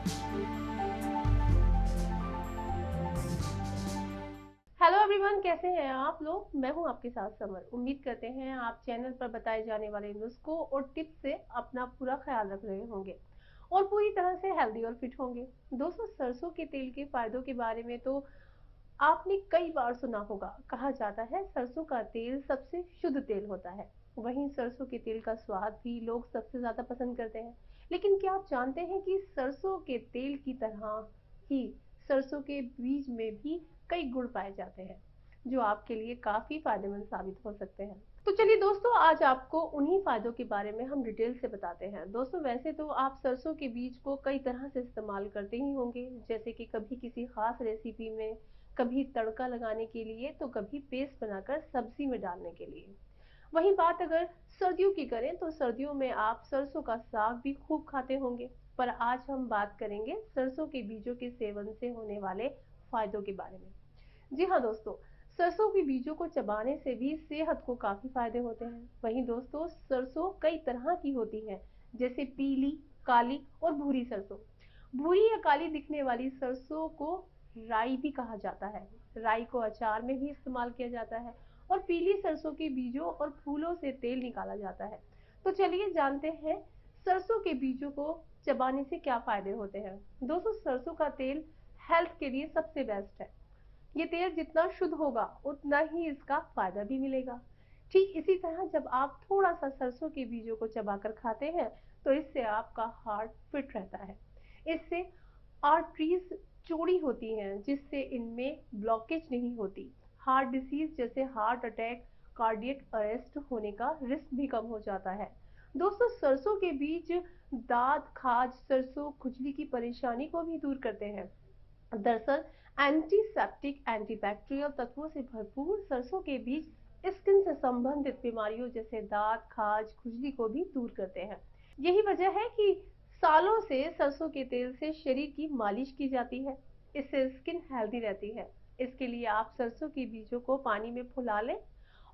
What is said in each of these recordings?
Hello everyone, कैसे हैं आप लोग। मैं हूं आपके साथ समर। उम्मीद करते हैं आप चैनल पर बताए जाने वाले नुस्खों और टिप्स से अपना पूरा ख्याल रख रहे होंगे और पूरी तरह से हेल्दी और फिट होंगे। दोस्तों, सरसों के तेल के फायदों के बारे में तो आपने कई बार सुना होगा। कहा जाता है सरसों का तेल सबसे शुद्ध तेल होता है। वहीं सरसों के तेल का स्वाद भी लोग सबसे ज्यादा पसंद करते हैं। लेकिन क्या आप जानते हैं कि सरसों के तेल की तरह ही सरसों के बीज में भी कई गुण पाए जाते हैं जो आपके लिए काफी फायदेमंद साबित हो सकते हैं। तो चलिए दोस्तों, आज आपको उन्हीं फायदों के बारे में हम डिटेल से बताते हैं। दोस्तों, वैसे तो आप सरसों के बीज को कई तरह से इस्तेमाल करते ही होंगे, जैसे कि कभी किसी खास रेसिपी में, कभी तड़का लगाने के लिए, तो कभी पेस्ट बनाकर सब्जी में डालने के लिए। वहीं बात अगर सर्दियों की करें तो सर्दियों में आप सरसों का साग भी खूब खाते होंगे। पर आज हम बात करेंगे सरसों के बीजों के सेवन से होने वाले फायदों के बारे में। जी हाँ दोस्तों, सरसों के बीजों को चबाने से भी सेहत को काफी फायदे होते हैं। वहीं दोस्तों, सरसों कई तरह की होती है, जैसे पीली, काली और भूरी सरसों। भूरी या काली दिखने वाली सरसों को राई भी कहा जाता है। राई को अचार में भी इस्तेमाल किया जाता है और पीली सरसों के बीजों और फूलों से तेल निकाला जाता है। तो चलिए जानते हैं सरसों के बीजों को चबाने से क्या फायदे होते हैं। दोस्तों, सरसों का तेल हेल्थ के लिए सबसे बेस्ट है। ये तेल जितना शुद्ध होगा उतना ही इसका फायदा भी मिलेगा। ठीक इसी तरह जब आप थोड़ा सा सरसों के बीजों को चबाकर खाते हैं तो इससे आपका हार्ट फिट रहता है। इससे आर्टरीज चौड़ी होती हैं, जिससे इनमें ब्लॉकेज नहीं होती। हार्ट डिसीज जैसे हार्ट अटैक, कार्डियक अरेस्ट होने का रिस्क भी कम हो जाता है। दोस्तों, सरसों के बीज दांत, खाज, सरसों खुजली की परेशानी को भी दूर करते हैं। दरअसल एंटीसेप्टिक, एंटीबैक्टीरियल तत्वों से भरपूर सरसों के बीज स्किन से संबंधित बीमारियों जैसे दांत, खाज, खुजली को भी दूर करते हैं। यही वजह है कि सालों से सरसों के तेल से शरीर की मालिश की जाती है। इससे स्किन हेल्दी रहती है। इसके लिए आप सरसों के बीजों को पानी में फुला लें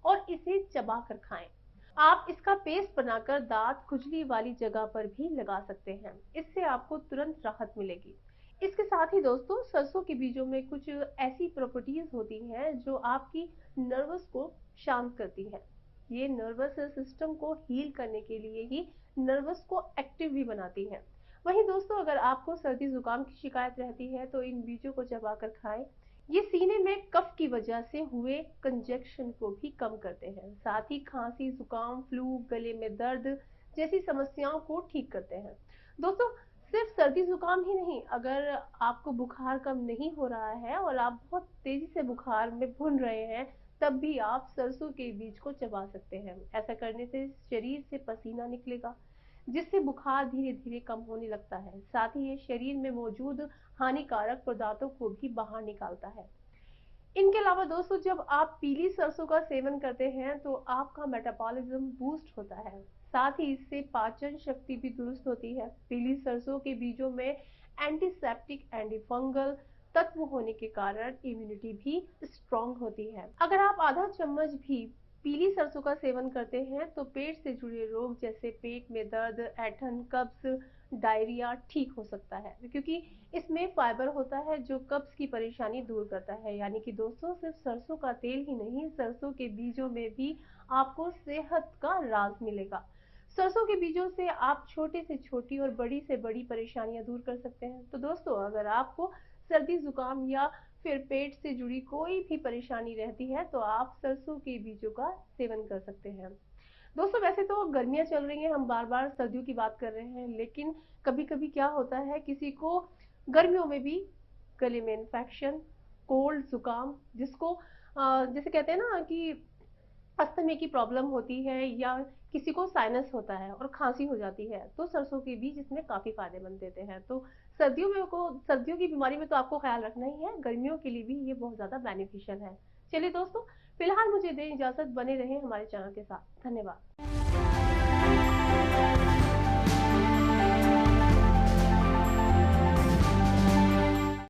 और इसे चबा कर खाएं। आप इसका पेस्ट बनाकर दांत, खुजली वाली जगह पर भी लगा सकते हैं। इससे आपको तुरंत राहत मिलेगी। इसके साथ ही दोस्तों, सरसों के बीजों में कुछ ऐसी प्रॉपर्टीज होती हैं जो आपकी नर्वस को शांत करती है। ये नर्वस सिस्टम को हील करने के लिए ही नर्वस को एक्टिव भी बनाती है। वहीं दोस्तों, अगर आपको सर्दी जुकाम की शिकायत रहती है तो इन बीजों को चबाकर खाएं। ये सीने में कफ की वजह से हुए कंजेक्शन को भी कम करते हैं। साथ ही खांसी, जुकाम, फ्लू, गले में दर्द जैसी समस्याओं को ठीक करते हैं। दोस्तों, सिर्फ सर्दी जुकाम ही नहीं, अगर आपको बुखार कम नहीं हो रहा है और आप बहुत तेजी से बुखार में भुन रहे हैं, तब भी आप सरसों के बीज को चबा सकते हैं। ऐसा करने से शरीर से पसीना निकलेगा, जिससे बुखार धीरे धीरे कम होने लगता है। साथ ही ये शरीर में मौजूद हानिकारक पदार्थों को भी बाहर निकालता है। इनके अलावा दोस्तों, जब आप पीली सरसों का सेवन करते हैं तो आपका मेटाबॉलिज्म बूस्ट होता है। साथ ही इससे पाचन शक्ति भी दुरुस्त होती है। पीली सरसों के बीजों में एंटीसेप्टिक, एंटीफंगल तत्व होने के कारण इम्यूनिटी भी स्ट्रांग होती है। अगर आप आधा चम्मच भी पीली सरसों का सेवन करते हैं तो पेट से जुड़े रोग जैसे पेट में दर्द, ऐंठन, कब्ज, डायरिया ठीक हो सकता है, क्योंकि इसमें फाइबर होता है जो कब्ज की परेशानी दूर करता है। यानी कि दोस्तों, सिर्फ सरसों का तेल ही नहीं, सरसों के बीजों में भी आपको सेहत का राज मिलेगा। सरसों के बीजों से आप छोटे से छोटी और बड़ी से बड़ी परेशानियां दूर कर सकते हैं। तो दोस्तों, अगर आपको सर्दी जुकाम या फिर पेट से जुड़ी कोई भी परेशानी रहती है तो आप सरसों के बीजों का सेवन कर सकते हैं। दोस्तों, वैसे तो गर्मियां चल रही हैं, हम बार बार सर्दियों की बात कर रहे हैं, लेकिन कभी कभी क्या होता है, किसी को गर्मियों में भी गले में इन्फेक्शन, कोल्ड, जुकाम, जिसको जैसे कहते हैं ना कि अस्थमे की प्रॉब्लम होती है, या किसी को साइनस होता है और खांसी हो जाती है, तो सरसों के बीज इसमें काफी फायदेमंद देते हैं। तो सर्दियों की बीमारी में तो आपको ख्याल रखना ही है, गर्मियों के लिए भी ये बहुत ज्यादा बेनिफिशियल है। चलिए दोस्तों, फिलहाल मुझे दें इजाजत। बने रहें हमारे चैनल के साथ। धन्यवाद।